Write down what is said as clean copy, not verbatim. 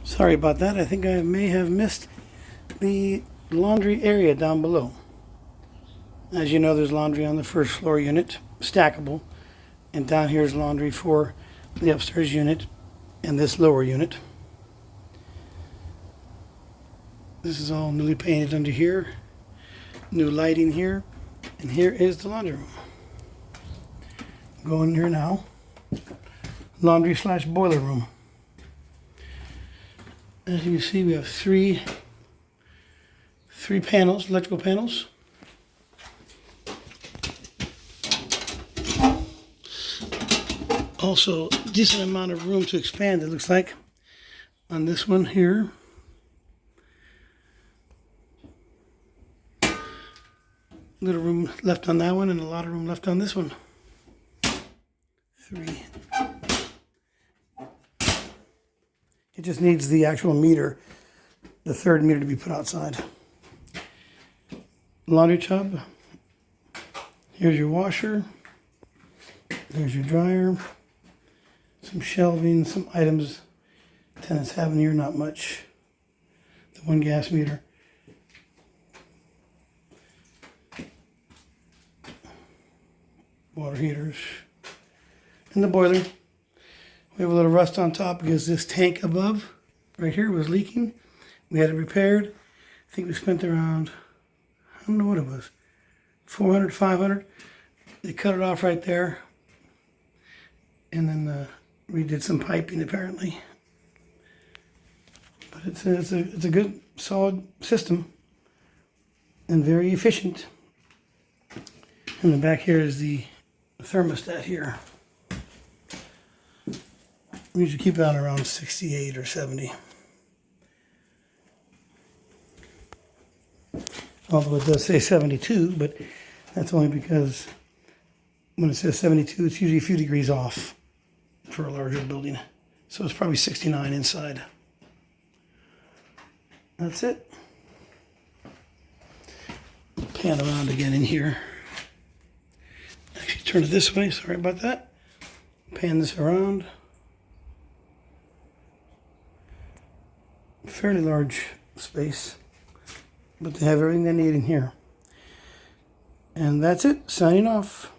Sorry about that. I think I may have missed the laundry area down below. As you know, there's laundry on the first floor unit, stackable, and down here is laundry for the upstairs unit and this lower unit. This is all newly painted under here, new lighting here, and here is the laundry room. Go in here now. Laundry / boiler room. As you can see, we have three panels, electrical panels. Also, decent amount of room to expand, it looks like, on this one here. Little room left on that one and a lot of room left on this one. 3. It just needs the actual meter, the third meter, to be put outside. Laundry tub. Here's your washer. There's your dryer. Some shelving, some items tenants have in here, not much. The 1 gas meter. Water heaters. And the boiler. We have a little rust on top because this tank above, right here, was leaking. We had it repaired. I think we spent around, I don't know what it was, 400, 500. They cut it off right there. And then redid some piping apparently. But it's a good, solid system and very efficient. And the back here is the thermostat here. We usually keep it on around 68 or 70. Although it does say 72, but that's only because when it says 72, it's usually a few degrees off for a larger building. So it's probably 69 inside. That's it. Pan around again in here. Actually, turn it this way. Sorry about that. Pan this around. Fairly large space, but they have everything they need in here. And that's it. Signing off.